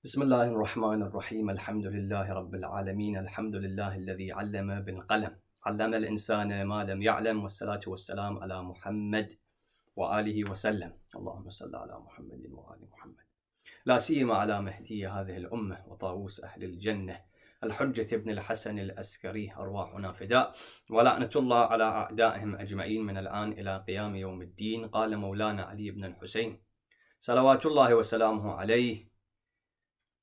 بسم الله الرحمن الرحيم الحمد لله رب العالمين الحمد لله الذي علم بالقلم علم الإنسان ما لم يعلم والصلاة والسلام على محمد وآله وسلم اللهم صل على محمد وآل محمد لا سيما على مهدي هذه الأمة وطاووس أهل الجنة الحجة ابن الحسن الأسكري أرواحنا فداء ولعنة الله على أعدائهم أجمعين من الآن إلى قيام يوم الدين. قال مولانا علي بن الحسين صلوات الله وسلامه عليه: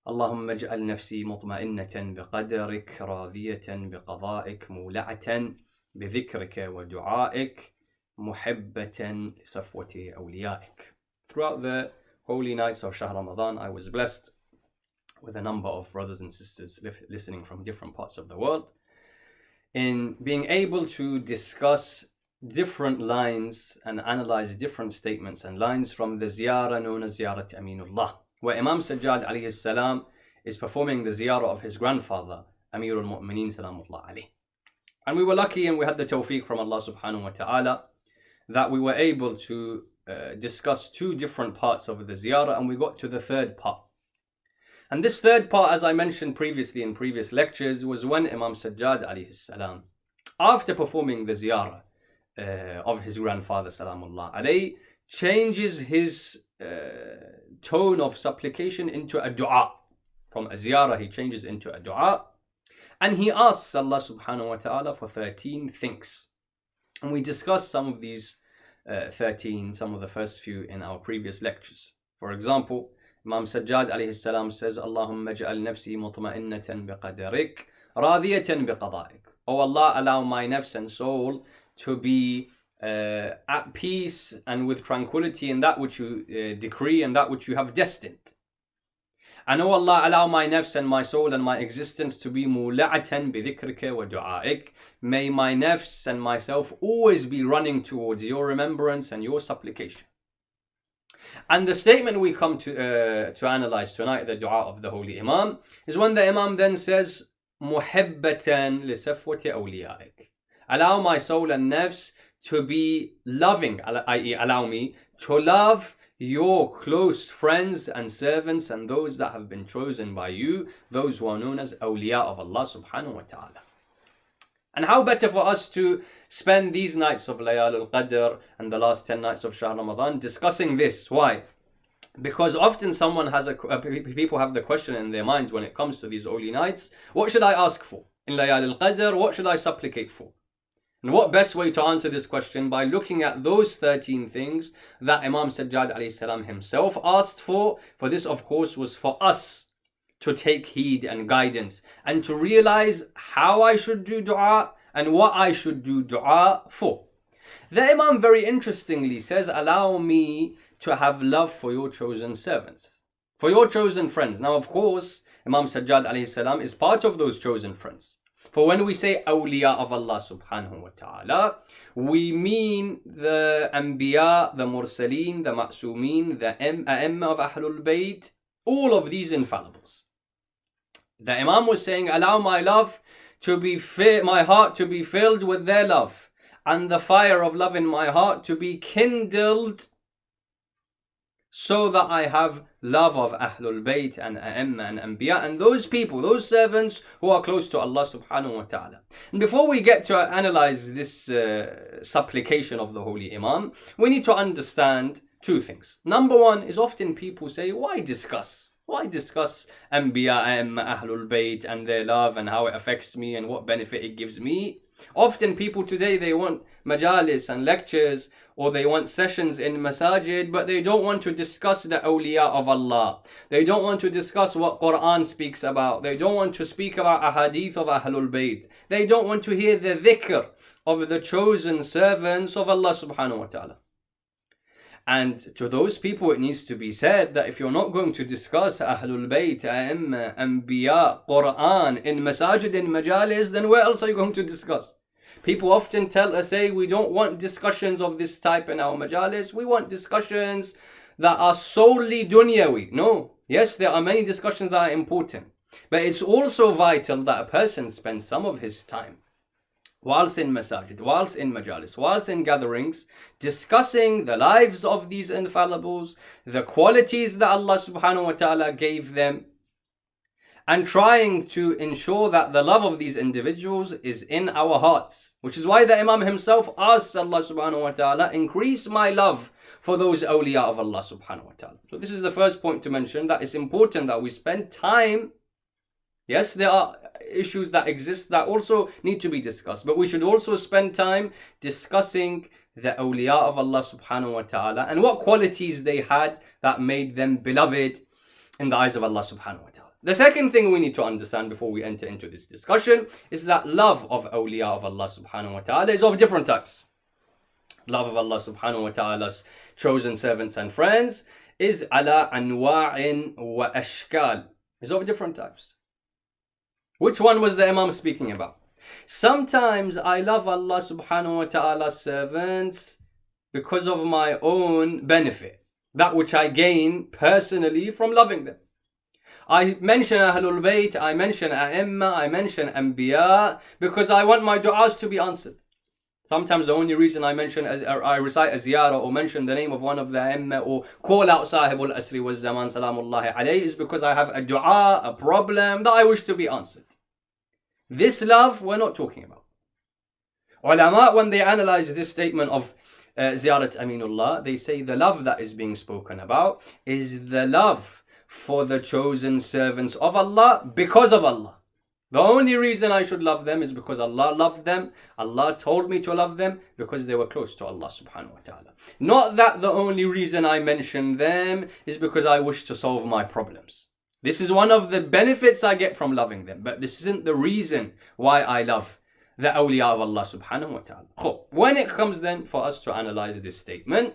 اللهم اجعل نفسي مطمئنة بقدرك راضية بقضائك مولعة بذكرك ودعائك محبة لصفوة أوليائك. Throughout the holy nights of Shahr Ramadan, I was blessed with a number of brothers and sisters listening from different parts of the world in being able to discuss different lines and analyze different statements and lines from the ziyarah known as Ziyarat Aminullah, where Imam Sajjad alayhi salam is performing the ziyarah of his grandfather, Amir al-Mu'mineen salamullah alayh. And we were lucky and we had the tawfiq from Allah subhanahu wa ta'ala that we were able to discuss two different parts of the ziyarah, and we got to the third part. And this third part, as I mentioned previously in previous lectures, was when Imam Sajjad alayhi salam, after performing the ziyarah of his grandfather salamullah alayh, changes his tone of supplication into a dua. From a ziyarah he changes into a dua, and he asks Allah subhanahu wa ta'ala for 13 things. And we discussed some of these 13, some of the first few in our previous lectures. For example, Imam Sajjad alayhi salam says, Allahumma ij'al nafsi mutma'innatan biqadarik radiyatan biqada'ik. Oh Allah, allow my nafs and soul to be at peace and with tranquility in that which you decree and that which you have destined. And oh Allah, allow my nafs and my soul and my existence to be mula'atan bidhikrika wa du'a'ik. May my nafs and myself always be running towards your remembrance and your supplication. And the statement we come to analyze tonight, the dua of the Holy Imam, is when the Imam then says, muhibbatan li safwati awliyaik. Allow my soul and nafs to be loving, i.e. allow me to love your close friends and servants and those that have been chosen by you, those who are known as awliya of Allah subhanahu wa ta'ala. And how better for us to spend these nights of Layal al-Qadr and the last 10 nights of Shahr Ramadan discussing this. Why? Because often people have the question in their minds when it comes to these holy nights: what should I ask for? In Layal al-Qadr, what should I supplicate for? And what best way to answer this question? By looking at those 13 things that Imam Sajjad alayhi salam himself asked for. For this, of course, was for us to take heed and guidance and to realize how I should do dua and what I should do dua for. The Imam very interestingly says, allow me to have love for your chosen servants, for your chosen friends. Now, of course, Imam Sajjad alayhi salam is part of those chosen friends. For when we say awliya of Allah subhanahu wa ta'ala, we mean the anbiya, the mursaleen, the ma'soomeen, the a'imma of Ahlul Bayt, all of these infallibles. The Imam was saying, allow my love to be my heart to be filled with their love, and the fire of love in my heart to be kindled, so that I have love of Ahlul Bayt and A'imma and Anbiya and those people, those servants who are close to Allah subhanahu wa ta'ala. And before we get to analyze this supplication of the Holy Imam, we need to understand two things. Number one is, often people say, why discuss? Why discuss Anbiya, A'imma, Ahlul Bayt and their love and how it affects me and what benefit it gives me? Often people today, they want majalis and lectures, or they want sessions in masajid, but they don't want to discuss the awliya of Allah. They don't want to discuss what Quran speaks about. They don't want to speak about ahadith of Ahlul Bayt. They don't want to hear the dhikr of the chosen servants of Allah subhanahu wa ta'ala. And to those people, it needs to be said that if you're not going to discuss Ahlul Bayt, A'imma, Anbiya, Quran in masajid, in majalis, then where else are you going to discuss? People often say, we don't want discussions of this type in our majalis. We want discussions that are solely dunyawi. No. Yes, there are many discussions that are important. But it's also vital that a person spends some of his time whilst in masajid, whilst in majalis, whilst in gatherings, discussing the lives of these infallibles, the qualities that Allah subhanahu wa ta'ala gave them, and trying to ensure that the love of these individuals is in our hearts. Which is why the Imam himself asks Allah subhanahu wa ta'ala, increase my love for those awliya of Allah subhanahu wa ta'ala. So this is the first point to mention, that it's important that we spend time. Yes, there are issues that exist that also need to be discussed, but we should also spend time discussing the awliya of Allah subhanahu wa ta'ala and what qualities they had that made them beloved in the eyes of Allah subhanahu wa ta'ala. The second thing we need to understand before we enter into this discussion is that love of awliya of Allah subhanahu wa ta'ala is of different types. Love of Allah subhanahu wa ta'ala's chosen servants and friends is ala anwa'in wa ashkal. Is of different types. Which one was the Imam speaking about? Sometimes I love Allah subhanahu wa ta'ala's servants because of my own benefit, that which I gain personally from loving them. I mention Ahlul Bayt, I mention A'imma, I mention Anbiya because I want my du'as to be answered. Sometimes the only reason I recite a ziyarah or mention the name of one of the A'imma or call out Sahib al-Asri wa Zaman salamullahi alayhi is because I have a du'a, a problem that I wish to be answered. This love we're not talking about. Ulama, when they analyze this statement of Ziyarat Aminullah, they say the love that is being spoken about is the love for the chosen servants of Allah because of Allah. The only reason I should love them is because Allah loved them. Allah told me to love them because they were close to Allah subhanahu wa ta'ala. Not that the only reason I mention them is because I wish to solve my problems. This is one of the benefits I get from loving them, but this isn't the reason why I love the awliya of Allah subhanahu wa ta'ala. When it comes then for us to analyze this statement,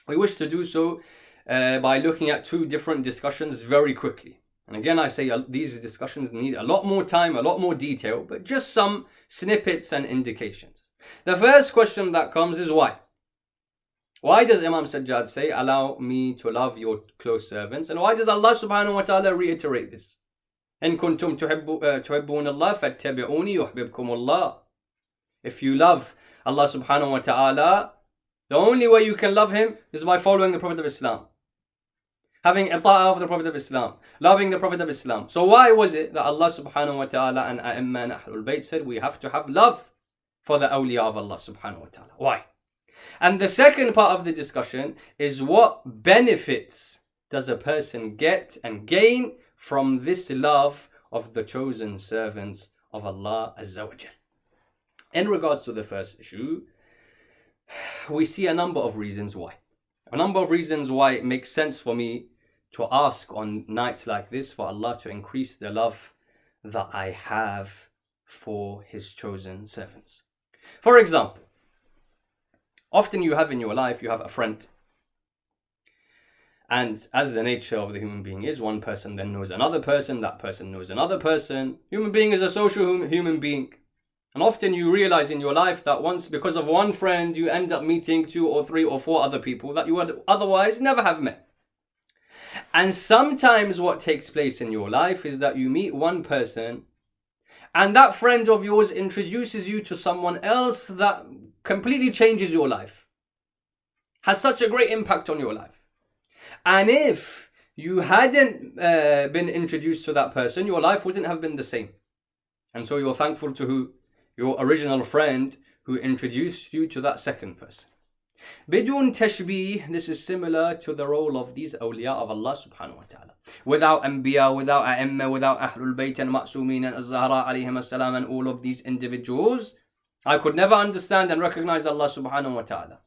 we wish to do so by looking at two different discussions very quickly. And again, I say these discussions need a lot more time, a lot more detail, but just some snippets and indications. The first question that comes is why? Why does Imam Sajjad say, allow me to love your close servants? And why does Allah subhanahu wa ta'ala reiterate this? إن كنتم تحبون الله فاتبعوني يحببكم الله. If you love Allah subhanahu wa ta'ala, the only way you can love him is by following the Prophet of Islam. Having ita'ah of the Prophet of Islam. Loving the Prophet of Islam. So why was it that Allah subhanahu wa ta'ala and A'imma and Ahlul Bayt said we have to have love for the awliya of Allah subhanahu wa ta'ala? Why? And the second part of the discussion is what benefits does a person get and gain from this love of the chosen servants of Allah Azza wa Jal. In regards to the first issue, we see a number of reasons why. A number of reasons why it makes sense for me to ask on nights like this for Allah to increase the love that I have for His chosen servants. For example, often you have in your life, you have a friend. And as the nature of the human being is, one person then knows another person, that person knows another person. Human being is a social human being. And often you realize in your life that once, because of one friend, you end up meeting 2 or 3 or 4 other people that you would otherwise never have met. And sometimes what takes place in your life is that you meet one person and that friend of yours introduces you to someone else that completely changes your life. Has such a great impact on your life. And if you hadn't been introduced to that person, your life wouldn't have been the same. And so you're thankful to who? Your original friend who introduced you to that second person. Bidun tashbih, this is similar to the role of these awliya of Allah subhanahu wa ta'ala. Without Anbiya, without A'imma, without Ahlul Bayt and Ma'sumin and Az-Zahra alayhim as-salam and all of these individuals, I could never understand and recognize Allah subhanahu wa ta'ala.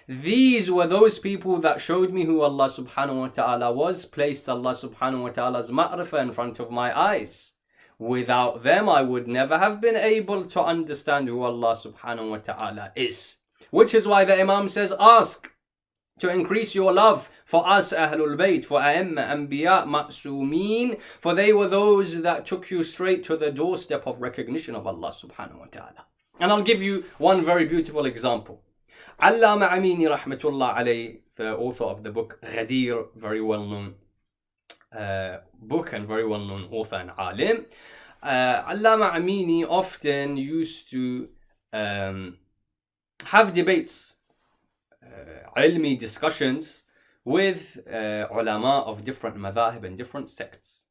These were those people that showed me who Allah subhanahu wa ta'ala was, placed Allah subhanahu wa ta'ala's ma'rifah in front of my eyes. Without them, I would never have been able to understand who Allah subhanahu wa ta'ala is. Which is why the Imam says, ask to increase your love for us, Ahlul Bayt, for A'imma, Anbiya, Ma'sumin, for they were those that took you straight to the doorstep of recognition of Allah subhanahu wa ta'ala. And I'll give you one very beautiful example. Allama Amini rahmatullah alayhi, the author of the book Ghadir, very well known book and very well known author and alim. Allama Amini often used to have debates, ilmi discussions with ulama of different madhahib and different sects.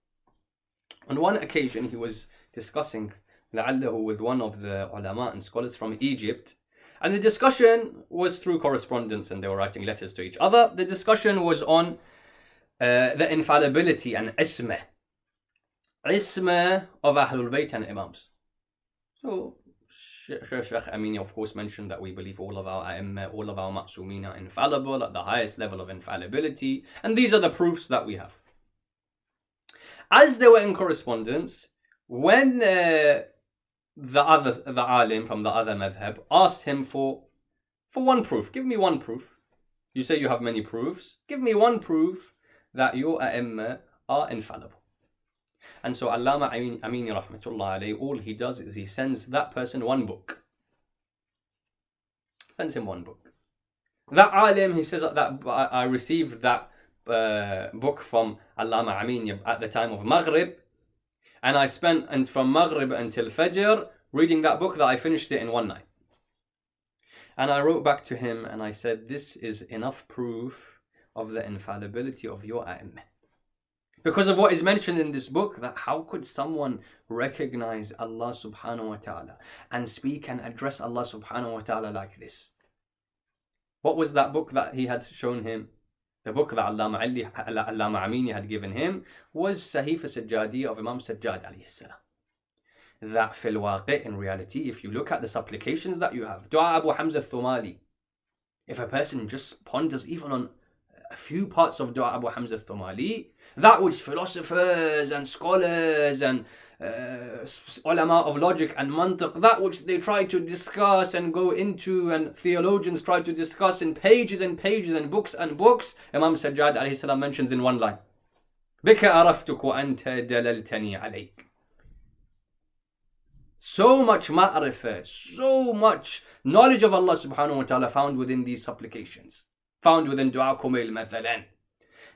On one occasion, he was discussing لعله with one of the ulama and scholars from Egypt, and the discussion was through correspondence, and they were writing letters to each other. The discussion was on the infallibility and ismah of Ahlul Bayt and Imams. So Sheikh Amini of course mentioned that we believe all of our A'imma, all of our Ma'sumeen are infallible at the highest level of infallibility, and these are the proofs that we have. As they were in correspondence, when the alim from the other madhab asked him for one proof, give me one proof. You say you have many proofs, give me one proof that your A'imma are infallible. And so Allama Amini rahmatullah alayhi, all he does is he sends that person one book. Sends him one book. That alim, he says that I received that book from Allama Amini at the time of Maghrib, and I spent from Maghrib until Fajr reading that book, that I finished it in one night. And I wrote back to him and I said, this is enough proof of the infallibility of your A'imma. Because of what is mentioned in this book, that how could someone recognize Allah subhanahu wa ta'ala and speak and address Allah subhanahu wa ta'ala like this? What was that book that he had shown him? The book that Allama Amini had given him was Sahifa Sajjadi of Imam Sajjad alayhi salam. That fil waqi', in reality, if you look at the supplications that you have, Dua Abu Hamza Thumali, if a person just ponders even on a few parts of Dua Abu Hamza Thumali, that which philosophers and scholars and ulama of logic and mantiq, that which they try to discuss and go into, and theologians try to discuss in pages and pages and books, Imam Sajjad alayhi salam mentions in one line, Bika araftuk wa anta dalaltani alayk. So much ma'rifah, so much knowledge of Allah subhanahu wa ta'ala found within these supplications, found within Dua Kumail mathalan.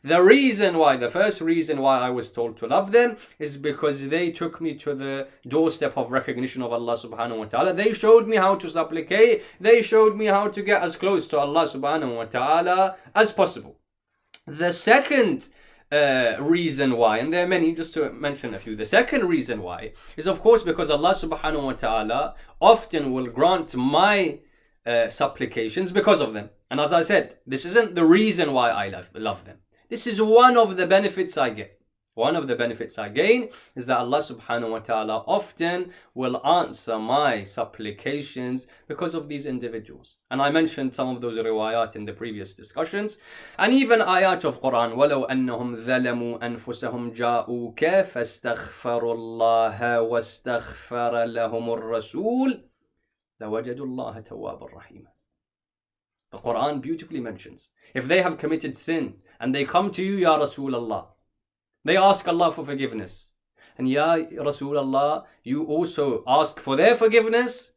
The first reason why I was told to love them is because they took me to the doorstep of recognition of Allah subhanahu wa ta'ala. They showed me how to supplicate. They showed me how to get as close to Allah subhanahu wa ta'ala as possible. The second reason why, and there are many, just to mention a few, the second reason why is of course because Allah subhanahu wa ta'ala often will grant my supplications because of them. And as I said, this isn't the reason why I love them. This is one of the benefits I get. One of the benefits I gain is that Allah subhanahu wa ta'ala often will answer my supplications because of these individuals. And I mentioned some of those riwayat in the previous discussions. And even ayat of Quran, وَلَوْ أَنَّهُمْ ظَلَمُوا أَنفُسَهُمْ جَاءُوكَ فَاسْتَغْفَرُوا اللَّهَ وَاسْتَغْفَرَ لَهُمُ الرَّسُولُ لَوَجَدُوا اللَّهَ تَوَّابًا رَحِيمًا. The Quran beautifully mentions, if they have committed sin and they come to you, Ya Rasulullah, they ask Allah for forgiveness, and Ya Rasulullah, you also ask for their forgiveness,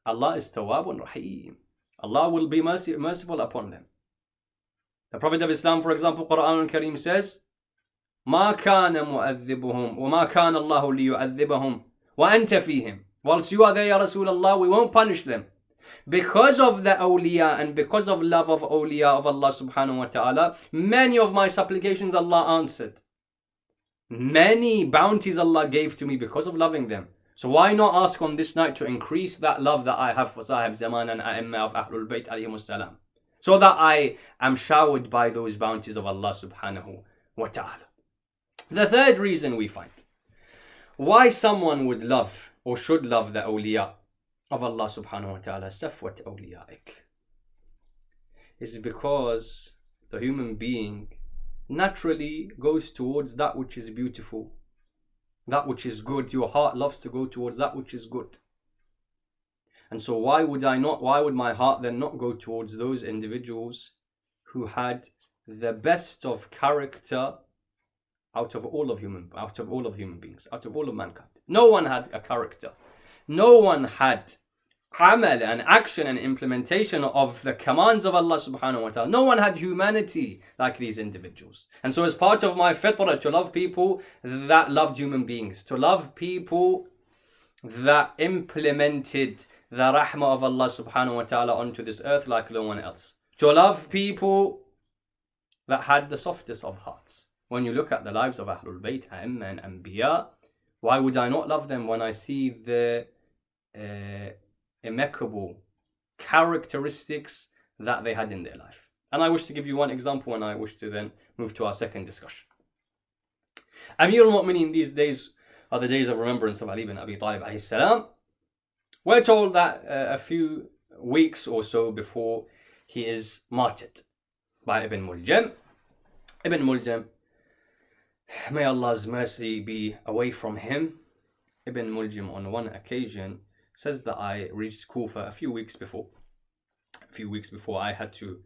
Allah is Tawwabun Rahim. Allah will be merciful upon them. The Prophet of Islam, for example, Quran al-Kareem says, مَا كَانَ مُؤَذِّبُهُمْ وَمَا كَانَ اللَّهُ لِيُؤَذِّبَهُمْ وَأَنْتَ فِيهِمْ. Whilst you are there, Ya Rasulullah, we won't punish them. Because of the awliya and because of love of awliya of Allah subhanahu wa ta'ala, many of my supplications Allah answered. Many bounties Allah gave to me because of loving them. So why not ask on this night to increase that love that I have for Sahib Zaman and A'imma of Ahlul Bayt alayhimus salam, so that I am showered by those bounties of Allah subhanahu wa ta'ala. The third reason we find why someone would love or should love the awliya of Allah subhanahu wa ta'ala, safwat awliyaik, is because the human being naturally goes towards that which is beautiful, that which is good. Your heart loves to go towards that which is good. And so why would my heart then not go towards those individuals who had the best of character out of all of human beings, out of all of mankind? No one had a character. No one had amal and action and implementation of the commands of Allah subhanahu wa ta'ala. No one had humanity like these individuals. And so as part of my fitrah, to love people that loved human beings, to love people that implemented the rahmah of Allah subhanahu wa ta'ala onto this earth like no one else. To love people that had the softest of hearts. When you look at the lives of Ahlul Bayt, A'imma and Anbiya, Why would I not love them when I see the impeccable characteristics that they had in their life? And I wish to give you one example, and I wish to then move to our second discussion. Amir al-Mu'mineen, these days are the days of remembrance of Ali ibn Abi Talib alayhi salam. We're told that a few weeks or so before he is martyred by Ibn Muljam. Ibn Muljam, may Allah's mercy be away from him. Ibn Muljam on one occasion says that I reached Kufa a few weeks before I had to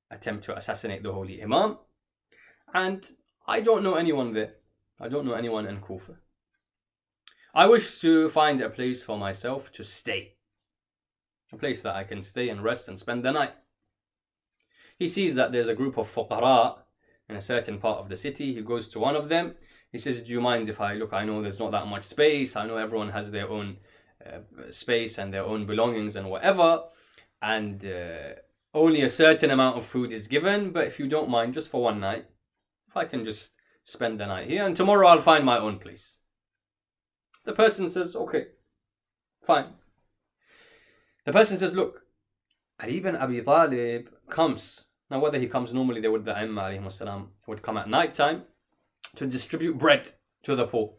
attempt to assassinate the Holy Imam, and I don't know anyone there. I don't know anyone in Kufa. I wish to find a place for myself to stay, a place that I can stay and rest and spend the night. He sees that there's a group of fuqara in a certain part of the city. He goes to one of them. He says, do you mind if I look? I know there's not that much space. I know everyone has their own space and their own belongings and whatever. And only a certain amount of food is given. But if you don't mind, just for one night, if I can just spend the night here, and tomorrow I'll find my own place. The person says, okay, fine. The person says, look, Ali ibn Abi Talib comes. Now, whether he comes normally, the Imam alayhi salam would come at night time to distribute bread to the poor.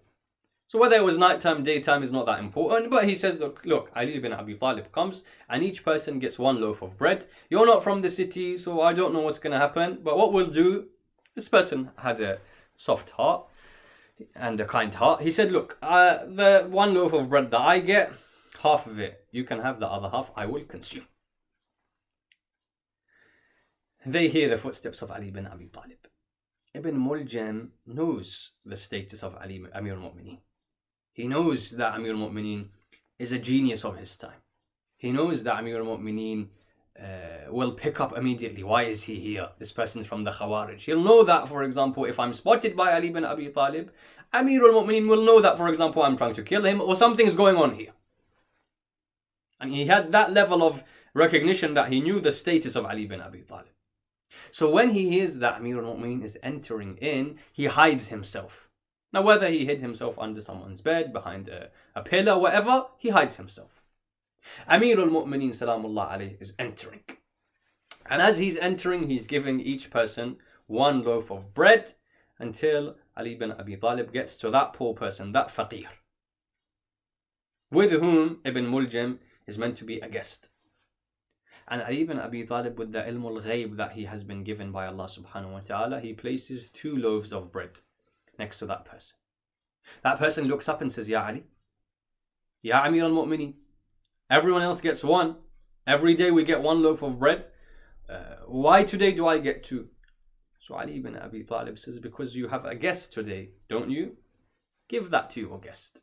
So whether it was nighttime, daytime is not that important. But he says, look, Ali ibn Abi Talib comes and each person gets one loaf of bread. You're not from the city, so I don't know what's going to happen. But what we'll do, this person had a soft heart and a kind heart. He said, look, the one loaf of bread that I get, half of it, you can have the other half, I will consume. They hear the footsteps of Ali ibn Abi Talib. Ibn Muljam knows the status of Ali, Amir al-Mu'mineen. He knows that Amir al-Mu'mineen is a genius of his time. He knows that Amir al-Mu'mineen will pick up immediately. Why is he here? This person's from the Khawarij. He'll know that, for example, if I'm spotted by Ali ibn Abi Talib, Amir al-Mu'mineen will know that, for example, I'm trying to kill him or something's going on here. And he had that level of recognition that he knew the status of Ali ibn Abi Talib. So when he hears that Amir al-Mu'mineen is entering in, he hides himself. Now, whether he hid himself under someone's bed, behind a pillar, whatever, he hides himself. Amir al-Mu'mineen salamullah alayhi is entering. And as he's entering, he's giving each person one loaf of bread until Ali ibn Abi Talib gets to that poor person, that faqir, with whom Ibn Muljam is meant to be a guest. And Ali ibn Abi Talib, with the ilm al-ghayb that he has been given by Allah subhanahu wa ta'ala, he places 2 loaves of bread next to that person. That person looks up and says, Ya Ali, Ya Amir al-Mu'mineen, everyone else gets 1. Every day we get 1 loaf of bread. Why today do I get 2? So Ali ibn Abi Talib says, because you have a guest today, don't you? Give that to your guest.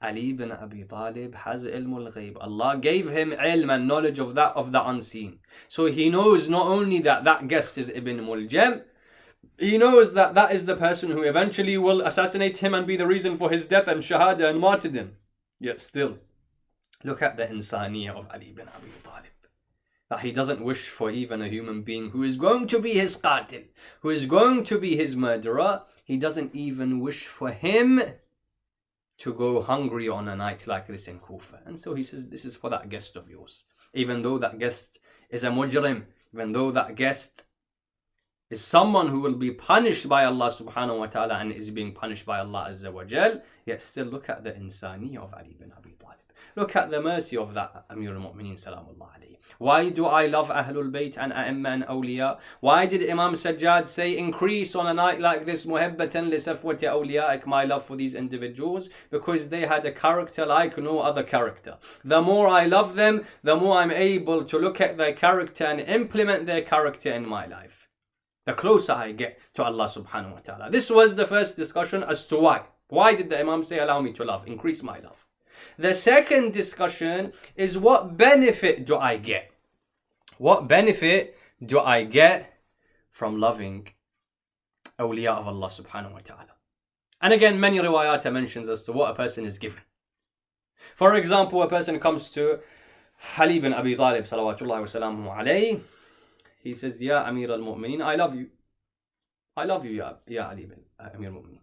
Ali ibn Abi Talib has ilm al-ghayb. Allah gave him ilm and knowledge of the unseen. So he knows not only that that guest is Ibn Muljam, he knows that that is the person who eventually will assassinate him and be the reason for his death and shahada and martyrdom. Yet still, look at the insaniyah of Ali ibn Abi Talib. That he doesn't wish for even a human being who is going to be his qatil, who is going to be his murderer. He doesn't even wish for him to go hungry on a night like this in Kufa. And so he says, this is for that guest of yours. Even though that guest is a mujrim, even though that guest is someone who will be punished by Allah subhanahu wa ta'ala and is being punished by Allah azza wa jal, yet still look at the insaniyah of Ali ibn Abi Talib. Look at the mercy of that Amir al-Mu'mineen salamullah alayhi. Why do I love Ahlul Bayt and A'imma and Awliya? Why did Imam Sajjad say, increase on a night like this, muhibbatan li safwati awliyaik, my love for these individuals? Because they had a character like no other character. The more I love them, the more I'm able to look at their character and implement their character in my life. The closer I get to Allah subhanahu wa ta'ala. This was the first discussion as to why. Why did the Imam say, allow me to love, increase my love? The second discussion is, what benefit do I get? What benefit do I get from loving awliya of Allah subhanahu wa ta'ala? And again, many riwayat mentions as to what a person is given. For example, a person comes to Ali ibn Abi Talib salawatullahi wa salamuhu alayhi. He says, Ya Amir al-Mu'mineen, I love you. I love you, Ya Ali ibn Amir al-Mu'mineen.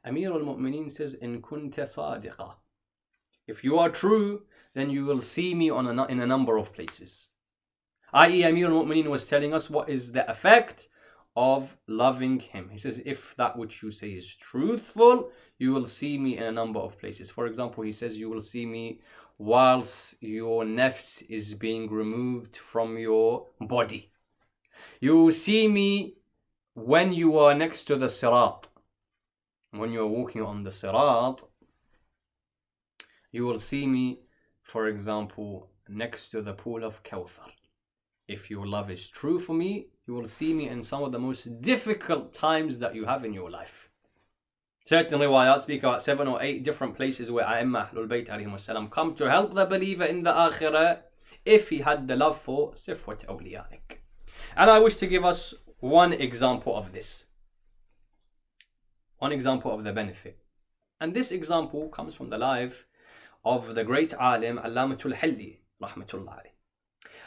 Amir al-Mu'mineen says, in kunta sadiqa. If you are true, then you will see me in a number of places. I.e., Amir al-Mu'mineen was telling us what is the effect of loving him. He says, if that which you say is truthful, you will see me in a number of places. For example, he says, you will see me whilst your nafs is being removed from your body. You will see me when you are next to the sirat. When you are walking on the sirat, you will see me, for example, next to the pool of Kawthar. If your love is true for me, you will see me in some of the most difficult times that you have in your life. Certain riwayat speak about 7 or 8 different places where A'imma Ahlul Bayt alayhimus salam come to help the believer in the akhirah if he had the love for sifwat awliyaik. And I wish to give us one example of this. One example of the benefit. And this example comes from the life of the great alim Allamatul Hilli, rahmatullah alayh.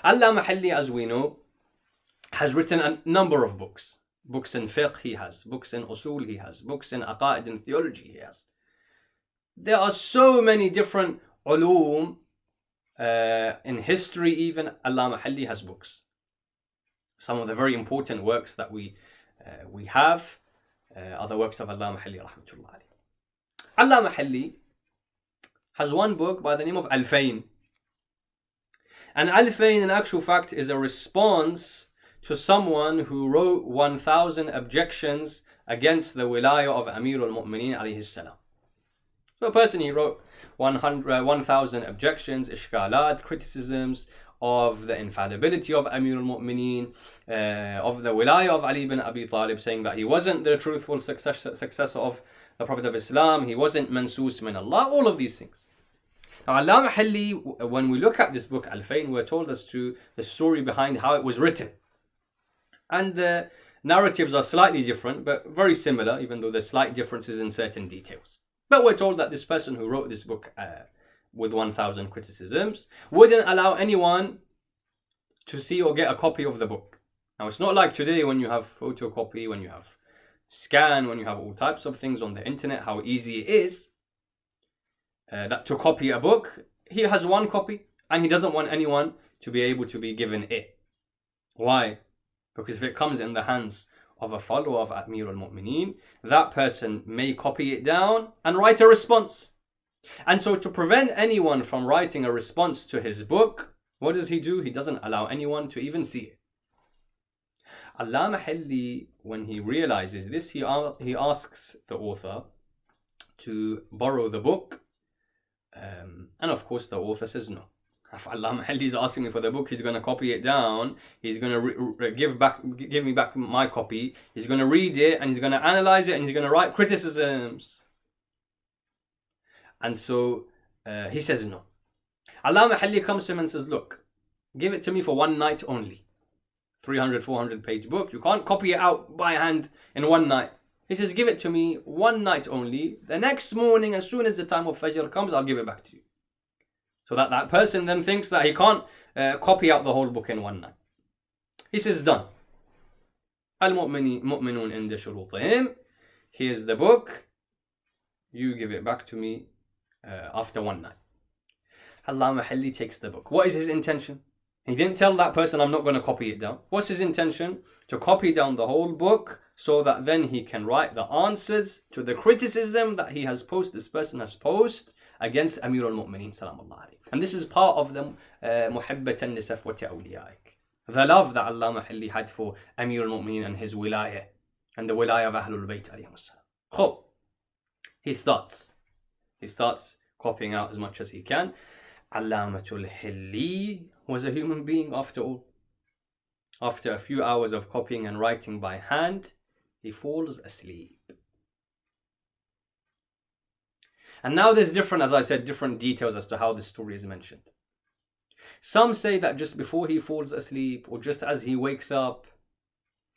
Allama Hilli, as we know, has written a number of books. Books in fiqh he has, books in usul he has, books in aqaid and theology he has. There are so many different ulum, in history even, Allama Hilli has books. Some of the very important works that we have are the works of Allama Hilli, rahmatullah alayh. Allama Hilli has one book by the name of Al-Fayn. And Al-Fayn, in actual fact, is a response to someone who wrote 1,000 objections against the wilayah of Amir al-Mu'mineen alayhi salam. So a person, he wrote 1,000 objections, ishkalat, criticisms of the infallibility of Amir al-Mu'mineen, of the wilayah of Ali ibn Abi Talib, saying that he wasn't the truthful successor of the Prophet of Islam, he wasn't mansoos min Allah, all of these things. Now, Allama Hilli, when we look at this book, Al-Fayn, we're told as to the story behind how it was written. And the narratives are slightly different, but very similar, even though there's slight differences in certain details. But we're told that this person who wrote this book with 1,000 criticisms wouldn't allow anyone to see or get a copy of the book. Now, it's not like today when you have photocopy, when you have scan, when you have all types of things on the internet, how easy it is that to copy a book. He has one copy and he doesn't want anyone to be able to be given it. Why? Because if it comes in the hands of a follower of Amir al-Mu'mineen, that person may copy it down and write a response. And so to prevent anyone from writing a response to his book, what does he do? He doesn't allow anyone to even see it. Allama Hilli, when he realizes this, he asks the author to borrow the book. And of course the author says no. If Allama Hilli is asking me for the book, he's going to copy it down, he's going to give me back my copy, he's going to read it and he's going to analyze it and he's going to write criticisms. And so he says no. Allama Hilli comes to him and says, look, give it to me for one night only. 300, 400 page book, you can't copy it out by hand in one night. He says, give it to me one night only. The next morning, as soon as the time of Fajr comes, I'll give it back to you. So that person then thinks that he can't copy out the whole book in one night. He says, done. Al-Mu'minun inda shurutihim. Here's the book. You give it back to me after one night. Allama Hilli takes the book. What is his intention? He didn't tell that person, I'm not going to copy it down. What's his intention? To copy down the whole book so that then he can write the answers to the criticism that this person has posed against Amir al-Mu'mineen salamullah alayhi. And this is part of the muhibbatan li safwati awliyaik. The love that Allama Hilli had for Amir al-Mu'mineen and his wilayah and the wilayah of Ahlul Bayt alayhimus salam. He starts copying out as much as he can. Allamatul Hilli was a human being after all. After a few hours of copying and writing by hand, he falls asleep. And now there's different, as I said, different details as to how this story is mentioned. Some say that just before he falls asleep or just as he wakes up,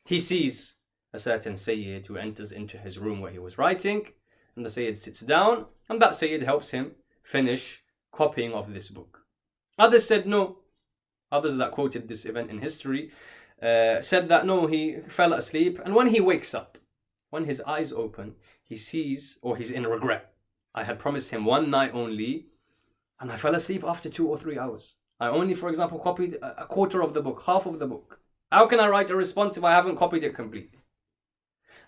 he sees a certain Sayyid who enters into his room where he was writing, and the Sayyid sits down, and that Sayyid helps him finish copying of this book. Others said no. Others that quoted this event in history said that no, he fell asleep, and when he wakes up, when his eyes open, he sees, or he's in regret. I had promised him one night only, and I fell asleep after 2 or 3 hours. I only, for example, copied a quarter of the book, half of the book. How can I write a response if I haven't copied it completely?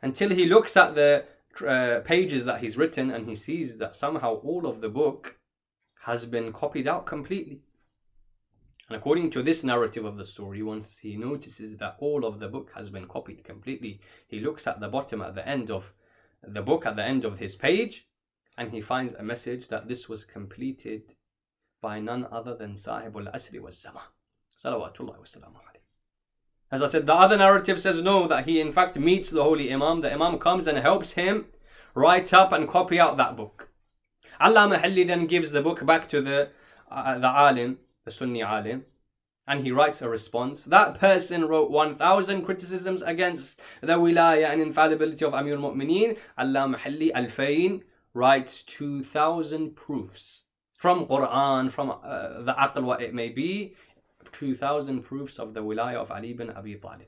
Until he looks at the pages that he's written and he sees that somehow all of the book has been copied out completely. And according to this narrative of the story, once he notices that all of the book has been copied completely, he looks at the bottom, at the end of the book, at the end of his page, and he finds a message that this was completed by none other than Sahib al-Asri wal-Zaman. Salawatullahi wa salamu alayhi. As I said, the other narrative says no, that he in fact meets the Holy Imam. The Imam comes and helps him write up and copy out that book. Allama Halli then gives the book back to the alim, the Sunni alim, and he writes a response. That person wrote 1,000 criticisms against the wilaya and infallibility of Amir al-Mu'mineen. Allama Halli al-Fayn writes 2,000 proofs from Quran, from the Aql, what it may be, 2,000 proofs of the wilaya of Ali bin Abi Talib.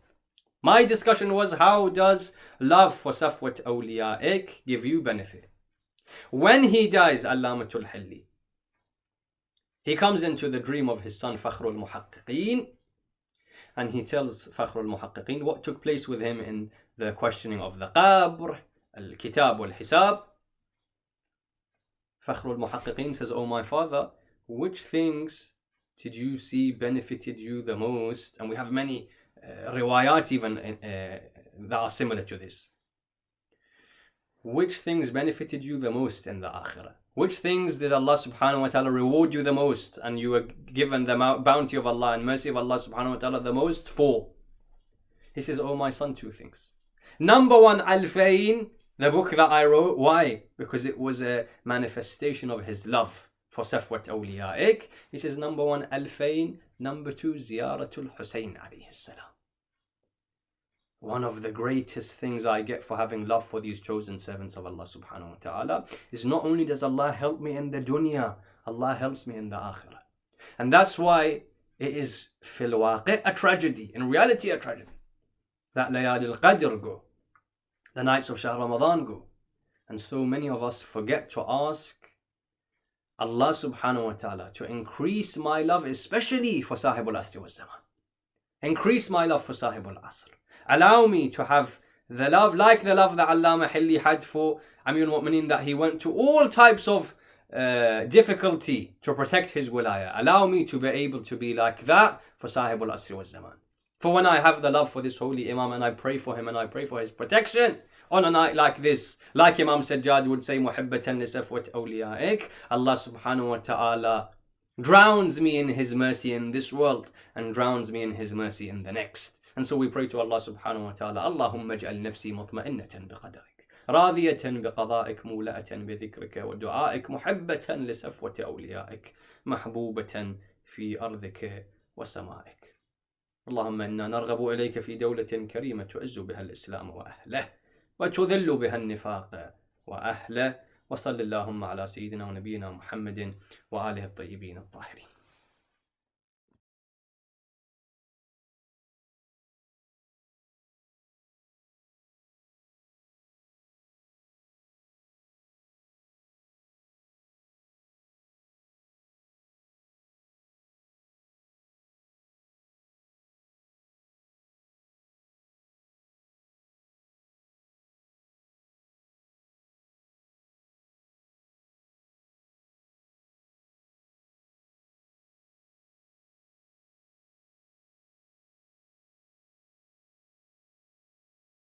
My discussion was, how does love for Safwat awliya'ik give you benefit? When he dies, Allamatul Halli, he comes into the dream of his son Fakhrul Muhaqqiqeen, and he tells Fakhrul Muhaqqiqeen what took place with him in the questioning of the Qabr, Al-Kitab wal-Hisab. Fakhrul Muhaqqiqeen says, "Oh my father, which things did you see benefited you the most?" And we have many riwayat even that are similar to this. Which things benefited you the most in the Akhirah? Which things did Allah subhanahu wa ta'ala reward you the most, and you were given the bounty of Allah and mercy of Allah subhanahu wa ta'ala the most for? He says, "Oh my son, 2 things. Number 1, Al-Fayn, the book that I wrote. Why? Because it was a manifestation of his love for Safwat awliya'ik." He says, number 1, Al-Fayn. Number 2, Ziyaratul Husayn alayhi salam. One of the greatest things I get for having love for these chosen servants of Allah subhanahu wa ta'ala is not only does Allah help me in the dunya, Allah helps me in the akhirah. And that's why it is fil waqi' a tragedy, in reality a tragedy, that Layali al-Qadr go, the nights of Shahr Ramadan go. And so many of us forget to ask Allah subhanahu wa ta'ala to increase my love, especially for Sahib al-Asr wal-Zaman. Increase my love for Sahib al-Asr. Allow me to have the love, like the love that Allama Halli had for Amir al-Mu'mineen, that he went to all types of difficulty to protect his wilaya. Allow me to be able to be like that for Sahib al-Asr wal-Zaman. For when I have the love for this holy Imam and I pray for him and I pray for his protection on a night like this, like Imam Sajjad would say, Muhibbatan li Safwat awliya'ik, Allah subhanahu wa ta'ala drowns me in his mercy in this world and drowns me in his mercy in the next. And so we pray to Allah subhanahu wa ta'ala, Allahumma ij'al nafsi mutma'innatan biqadarik, radiyatan biqada'ik, mula'atan bidhikrika, wa du'a'ik, muhibbatan li Safwat awliya'ik, mahbubatan fi ardhika wa sama'ik. اللهم إنا نرغب إليك في دولة كريمة تعز بها الإسلام وأهله وتذل بها النفاق وأهله وصل اللهم على سيدنا ونبينا محمد وآله الطيبين الطاهرين.